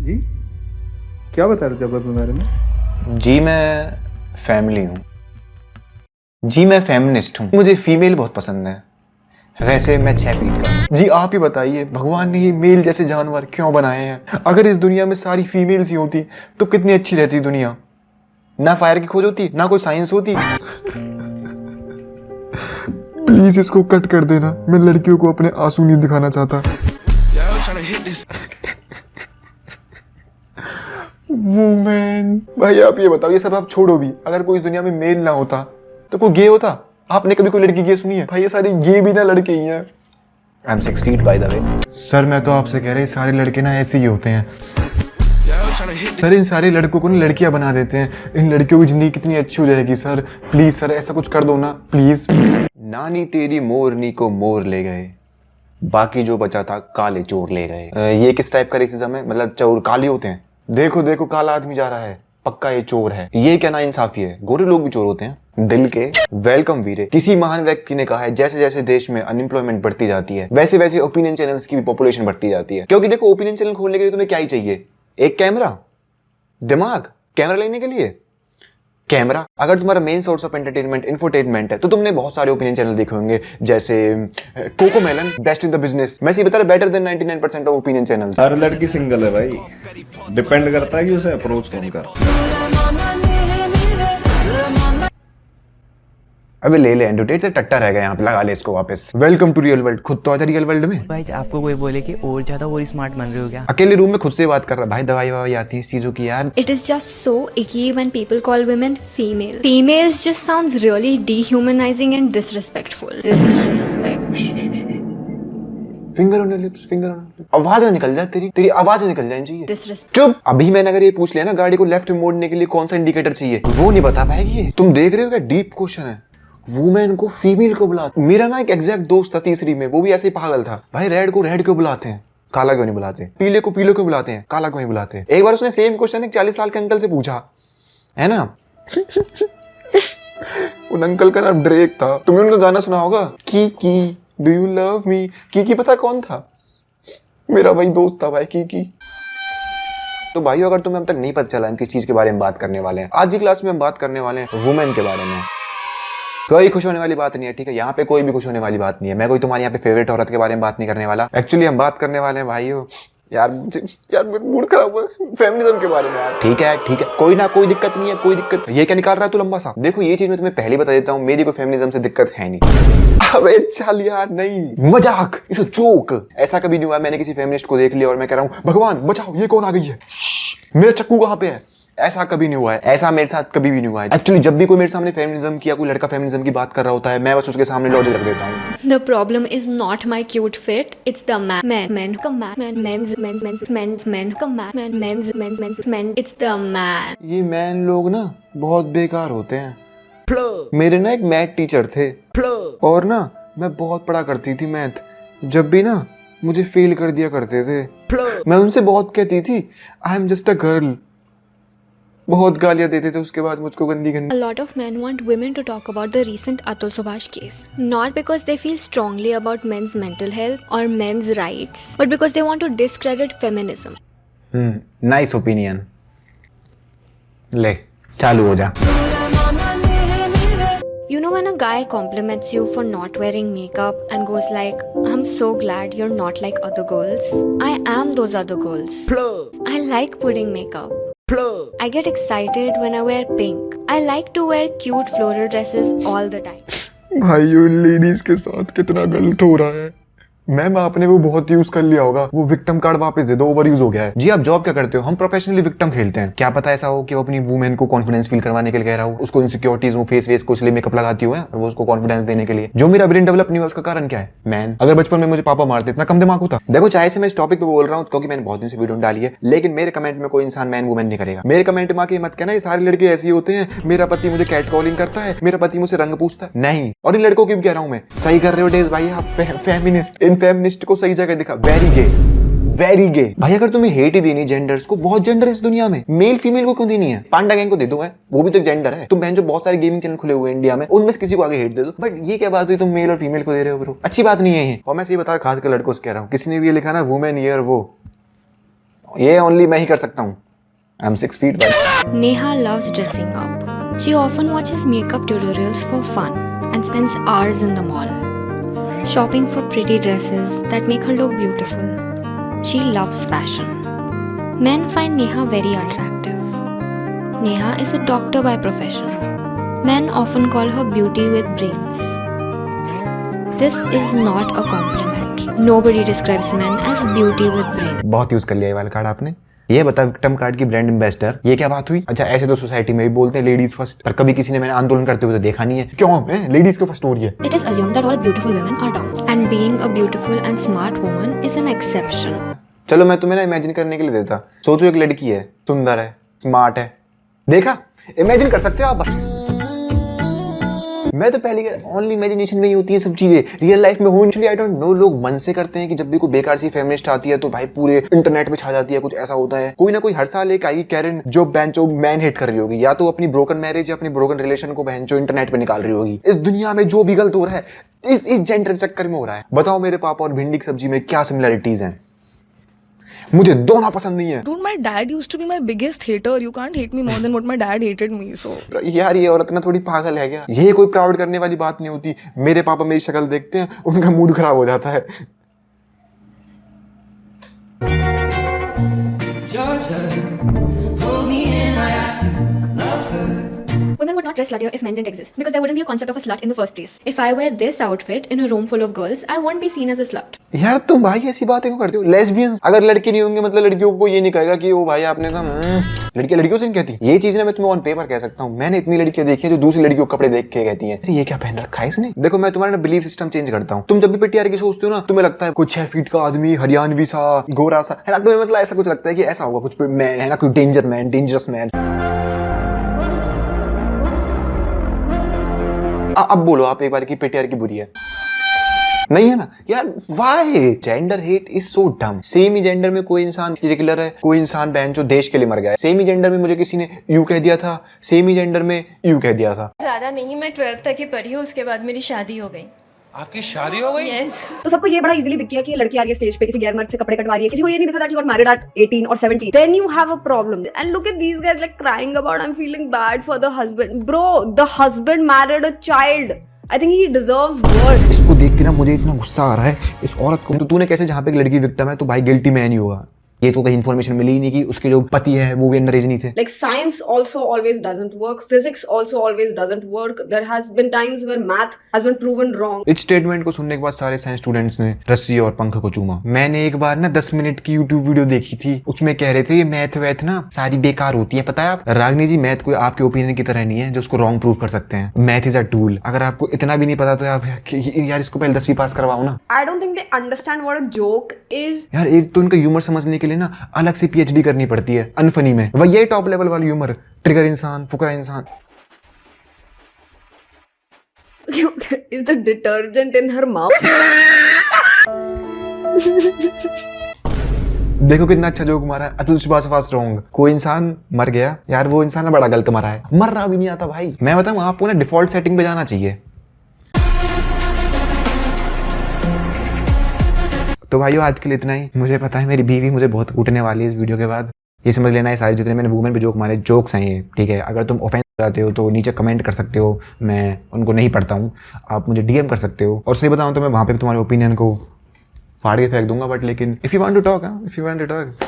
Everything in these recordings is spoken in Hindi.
जी क्या बता रहे थे आप अपने बारे में? जी मैं फैमिली हूँ। जी मैं फेमिनिस्ट हूँ। मुझे फीमेल बहुत पसंद है। वैसे मैं 6 फीट का हूँ। जी आप ही बताइए, भगवान ने ये मेल जैसे जानवर क्यों बनाए हैं? अगर इस दुनिया में सारी फीमेल्स ही होती तो कितनी अच्छी रहती दुनिया। ना फायर की खोज होती, ना कोई साइंस होती। प्लीज इसको कट कर देना, मैं लड़कियों को अपने आंसू नहीं दिखाना चाहता। वुमेन। भाई आप ये बताओ, ये सब आप छोड़ो भी, अगर कोई इस दुनिया में मेल ना होता तो कोई गे होता? आपने कभी कोई लड़की गे सुनी है? भाई ये सारे गे भी ना लड़के ही हैं। I am 6 feet by the way. Sir मैं तो आपसे कह रहा हूँ, सारे लड़के ना ऐसे ही होते हैं। सर इन सारे लड़कों को ना लड़कियां बना देते हैं। इन लड़कियों की जिंदगी कितनी अच्छी हो जाएगी सर। प्लीज सर ऐसा कुछ कर दो ना प्लीज। नानी तेरी मोरनी को मोर ले गए, बाकी जो बचा था काले चोर ले गए। ये किस टाइप का रेसिज्म है? मतलब चोर काले होते हैं? देखो देखो काला आदमी जा रहा है, पक्का ये चोर है। ये क्या ना इंसाफी है, गोरे लोग भी चोर होते हैं। दिल के वेलकम वीरे। किसी महान व्यक्ति ने कहा है, जैसे जैसे देश में अनएम्प्लॉयमेंट बढ़ती जाती है वैसे वैसे ओपिनियन चैनल्स की भी पॉपुलेशन बढ़ती जाती है। क्योंकि देखो ओपिनियन चैनल खोलने के लिए तुम्हें क्या ही चाहिए? एक कैमरा, दिमाग। कैमरा लेने के लिए कैमरा। अगर तुम्हारा main source of entertainment infotainment है तो तुमने बहुत सारे ओपिनियन चैनल देखे होंगे, जैसे CoComelon best in the business. मैं सही बता रहा, better than 99% of opinion channels. हर लड़की सिंगल है भाई, डिपेंड करता है कि उसे अप्रोच कौन कर। अबे ले ले एंडोटेट से टट्टा रह गया यहाँ पे, लगा ले इसको वापस। Welcome to real world. खुद तो आजा रियल वर्ल्ड में। भाई आपको कोई बोले कि और ज्यादा और स्मार्ट बन रहे हो क्या? अकेले रूम में खुद से बात कर रहा भाई। दवाई ववाई आती है इस चीजों की यार। It is just so icky when people call women female. Females just sounds really dehumanizing and disrespectful. Finger on your lips, finger on lips. आवाज ना निकल जाए तेरी आवाज ना निकल जानी चाहिए। Disrespect. चुप। अभी मैंने अगर ये पूछ लिया ना गाड़ी को लेफ्ट मोड़ने के लिए कौन सा इंडिकेटर चाहिए, वो नहीं बता पाएगी ये। तुम देख रहे हो क्या डीप क्वेश्चन है। वुमेन को फीमेल को बुलाते। मेरा ना एक एग्जैक्ट दोस्त था तीसरी में, वो भी ऐसे ही पागल था। भाई रेड को रेड क्यों बुलाते हैं, काला क्यों नहीं बुलाते? पीले को पीले क्यों बुलाते हैं, काला क्यों नहीं बुलाते? एक बार उसने सेम क्वेश्चन एक 40 साल के अंकल से पूछा, है ना। उन अंकल का नाम ड्रेक था। तुमने उनका गाना सुना होगा, की डू यू लव मी। की पता कौन था? मेरा वही दोस्त था भाई, की। तो भाइयों अगर तुम्हें अब तक नहीं पता चला हम किस चीज के बारे में बात करने वाले हैं, आज की क्लास में हम बात करने वाले हैं वुमेन के बारे में। कोई खुश होने वाली बात नहीं है, ठीक है? यहाँ पे कोई भी खुश होने वाली बात नहीं है। मैं कोई तुम्हारे यहाँ पे फेवरेट औरत के बारे में बात नहीं करने वाला। एक्चुअली हम बात करने वाले हैं भाइयों, यार मूड खराब हुआ, फेमिनिज्म के बारे में यार। ठीक है कोई ना, कोई दिक्कत नहीं है, कोई दिक्कत। ये क्या निकाल रहा है तू लंबा सा? देखो ये चीज मैं तुम्हें पहले बता देता हूँ, मेरी कोई फेमिनिज्म से दिक्कत है नहीं। अबे चल यार, नहीं मजाक, इट्स अ जोक। ऐसा कभी नहीं हुआ मैंने किसी फेमिनिस्ट को देख लिया और मैं कह रहा हूँ भगवान बचाओ ये कौन आ गई है, मेरा चक्कू कहाँ पे है। ऐसा कभी नहीं हुआ है, ऐसा मेरे साथ कभी भी नहीं हुआ है। एक्चुअली जब भी कोई मेरे सामने फेमिनिज्म की या कोई लड़का फेमिनिज्म की बात कर रहा होता है, मैं बस उसके सामने लॉजिक रख देता हूँ। The problem is not my cute fit. It's the men. Come on, men. It's the man. ये मैन लोग ना बहुत बेकार होते हैं। मेरे ना एक मैथ टीचर थे और ना मैं बहुत पढ़ा करती थी मैथ। जब भी ना मुझे फेल कर दिया करते थे, मैं उनसे बहुत कहती थी I am just a girl. बहुत गालियां देते थे उसके बाद मुझको गंदी A lot of men want women to talk about the recent Atul Subhash case. Not because they feel strongly about men's mental health or men's rights, but because they want to discredit feminism. Nice opinion. ले चालू हो जा। You know when a guy compliments you for not wearing makeup and goes like, I'm so glad you're not like other girls. I am those other girls. I like putting makeup. I get excited when I wear pink. I like to wear cute floral dresses all the time. भाइयों लेडीज के साथ कितना गलत हो रहा है। मैम आपने वो बहुत यूज कर लिया होगा, वो विक्टिम कार्ड वापस दे दो, ओवर यूज हो गया है। जी आप जॉब क्या करते हो? हम प्रोफेशनली विक्टिम खेलते हैं। क्या पता ऐसा हो कि वो अपनी वुमेन को कॉन्फिडेंस फील करवाने के लिए कह रहा हो, उसको इनसिक्योरिटीज वो फेस को इसलिए मेकअप लगाती हुआ है और वो उसको कॉन्फिडेंस देने के लिए। जो मेरा ब्रेन डेवलप नहीं हुआ उसका कारण क्या है? मैन। अगर बचपन में मुझे पापा मारते इतना कम दिमाग होता। देखो चाहे से मैं इस टॉपिक पे बोल रहा हूँ क्योंकि मैंने बहुत दिन से वीडियो डाली है, लेकिन मेरे कमेंट में कोई इंसान मैन वुमेन नहीं करेगा। मेरे कमेंट में आके मत कहना ये सारे लड़के ऐसे होते हैं, मेरा पति मुझे कैट कॉलिंग करता है, मेरा पति मुझसे रंग पूछता है। नहीं, और इन लड़कों की भी कह रहा हूँ मैं, सही कर रहे हो डेज भाई आप फेमिनिस्ट। इन फेमिनिस्ट को सही जगह दिखा। वेरी गे भाई। अगर तुम्हें हेट ही देनी जेंडर्स को, बहुत जेंडर इस दुनिया में, मेल फीमेल को क्यों देनी है? पांडा गैंग को दे दो, है वो भी तो एक जेंडर है। तुम बहन जो बहुत सारे गेमिंग चैनल खुले हुए हैं इंडिया में, उनमें से किसी को आगे हेट दे दो। बट ये क्या बात हुई तुम मेल और फीमेल को दे रहे हो ब्रो? अच्छी बात नहीं है ये। और मैं सही बता रहा, खास कर लड़कों से कह रहा हूँ, किसी ने भी ये लिखा ना वुमेन ये और वो, ये ओनली मैं ही कर सकता हूँ। आई एम 6 feet भाई। Neha loves dressing up. She often watches makeup tutorials for fun and spends hours in the mall, shopping for pretty dresses that make her look beautiful. She loves fashion. Men find Neha very attractive. Neha is a doctor by profession. Men often call her beauty with brains. This is not a compliment. Nobody describes men as beauty with brains. बहुत यूज कर लिया ये वाला कार्ड आपने। ये बता विक्टिम कार्ड की ब्रांड एम्बेसडर, ये क्या बात हुई? अच्छा ऐसे तो सोसाइटी में भी बोलते हैं लेडीज फर्स्ट, पर कभी किसी ने मैंने आंदोलन करते हुए तो देखा नहीं है। क्यों है लेडीज को फर्स्ट हो रही है? It is assumed that all beautiful women are dumb, and being a beautiful and smart woman is an exception. चलो मैं तुम्हें ना इमेजिन करने के लिए देता। सोचो एक लड़की है, सुंदर है, स्मार्ट है, देखा? इमेजिन कर सकते हो आप? मैं तो पहले ओनली इमेजिनेशन में ही होती है सब चीजें, रियल लाइफ में हो नहीं। आई डोंट नो, लोग मन से करते हैं कि जब भी कोई बेकार सी फेमिनिस्ट आती है तो भाई पूरे इंटरनेट पे छा जाती है, कुछ ऐसा होता है। कोई ना कोई हर साल एक आएगी कैरन जो बेंचो मैन हेट कर रही होगी, या तो अपनी ब्रोकन मैरिज या अपनी ब्रोकन रिलेशन को बेंचो इंटरनेट पे निकाल रही होगी। इस दुनिया में जो भी गलत हो रहा है इस जेंडर चक्कर में हो रहा है। बताओ मेरे पापा और भिंडी की सब्जी में क्या सिमिलरिटीज हैं? मुझे दोनों पसंद नहीं है। Dude, my dad used to be my biggest hater. You can't hate me more than what my dad hated me. So यार ये औरत ना थोड़ी पागल है क्या? ये कोई प्राउड करने वाली बात नहीं होती। मेरे पापा मेरी शक्ल देखते हैं, उनका मूड खराब हो जाता है। Women would not dress sluttier if men didn't exist, because there wouldn't be a concept of a slut in the first place. If I wear this outfit in a room full of girls, I won't be seen as a slut. यार तुम भाई ऐसी बातें क्यों करते हो? लेस्बियंस अगर लड़के नहीं होंगे मतलब लड़कियों को ये नहीं कहेगा कि ओ भाई आपने तो लड़कियां लड़कियों से नहीं कहती। ये चीज ना मैं तुम्हें ऑन पेपर कह सकता हूँ। मैंने इतनी लड़कियां देखी है जो दूसरी लड़कियों को कपड़े देख के कहती हैं ये क्या पहन रखा है इसने। देखो मैं तुम्हारा ना बिलीफ सिस्टम चेंज करता हूँ। तुम जब भी पीटीआर की सोचते हो ना तुम्हें लगता है कुछ 6 फीट का आदमी, हरियाणवी सा, गोरा सा, है ना? तुम्हें मतलब ऐसा कुछ लगता है कि ऐसा होगा कुछ मैन, है ना? कोई डेंजरस मैन। अब बोलो आप एक बार की पीटीआर की बुरी है नहीं है ना यार? Why? Gender hate is so डम। सेम ही जेंडर में कोई इंसान किलर है, कोई इंसान बहन जो देश के लिए मर गया है। सेम ही जेंडर में मुझे किसी ने यू कह दिया था, सेम ही जेंडर में यू कह दिया था। ज्यादा नहीं, मैं 12th तक ही पढ़ी हूँ, उसके बाद मेरी शादी हो गई। आपकी शादी हो गई? Yes. तो सबको ये बड़ा इजीली दिख गया कि लड़की आ रही है स्टेज पे किसी गैर मर्द से कपड़े कटवा रही है। किसी को ये नहीं दिखा था कि married eight 18 or 17. Then you have a problem. And look at these guys like crying about I'm feeling bad for the husband. Bro, the husband married a child. I think he deserves worse. इसको देख के ना मुझे इतना गुस्सा आ रहा है इस औरत को। तो तूने कैसे जहाँ पे एक लड़की विक्टिम है तो भाई गिल्टी मैन ही होगा। ये तो कहीं इन्फॉर्मेशन मिली ही नहीं कि उसके जो पति है वो भी अंडर एज नहीं थे। Like science also always doesn't work. Physics also always doesn't work. There has been times where math has been proven wrong. इस स्टेटमेंट को सुनने के बाद सारे साइंस स्टूडेंट्स ने रस्सी और पंख को चूमा। मैंने एक बार ना 10 मिनट की यूट्यूब वीडियो देखी थी, उसमें कह रहे थे ये मैथ वैथ ना सारी बेकार होती है। पता है आप रागनी जी, मैथ कोई आपके ओपिनियन की तरह नहीं है जो उसको रॉन्ग प्रूव कर सकते हैं। Math is a tool. अगर आपको इतना भी नहीं पता तो आप यार इसको पहले 10वीं पास करवाओ ना। I don't think they understand what a joke is. यार एक तो इनका ह्यूमर समझने के लिए ना अलग से पीएचडी करनी पड़ती है अनफनी में। वही ये टॉप लेवल वाला ह्यूमर, ट्रिगर इंसान, फुकरा इंसान। Is the detergent in her mouth? देखो कितना अच्छा जोक मारा है। अतुल सुभाष रॉन्ग। कोई इंसान मर गया यार, वो इंसान ना बड़ा गलत मरा है। मरना भी नहीं आता भाई। मैं बताऊं आपको ना डिफॉल्ट सेटिंग पे जाना चाहिए। तो भाइयों आज के लिए इतना ही। मुझे पता है मेरी बीवी मुझे बहुत कूटने वाली है इस वीडियो के बाद। ये समझ लेना है सारे जितने मैंने वुमेन पे जोक मारे जोक्स हैं ये, ठीक है? अगर तुम ऑफेंस हो जाते हो तो नीचे कमेंट कर सकते हो, मैं उनको नहीं पढ़ता हूँ। आप मुझे डीएम कर सकते हो, और सही बताऊँ तो मैं वहाँ पे तुम्हारे ओपिनियन को फाड़ के फेंक दूंगा। बट लेकिन if you want to talk,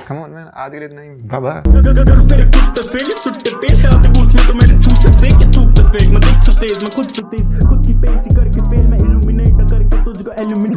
come on man, आज के लिए इतना ही। Bye bye.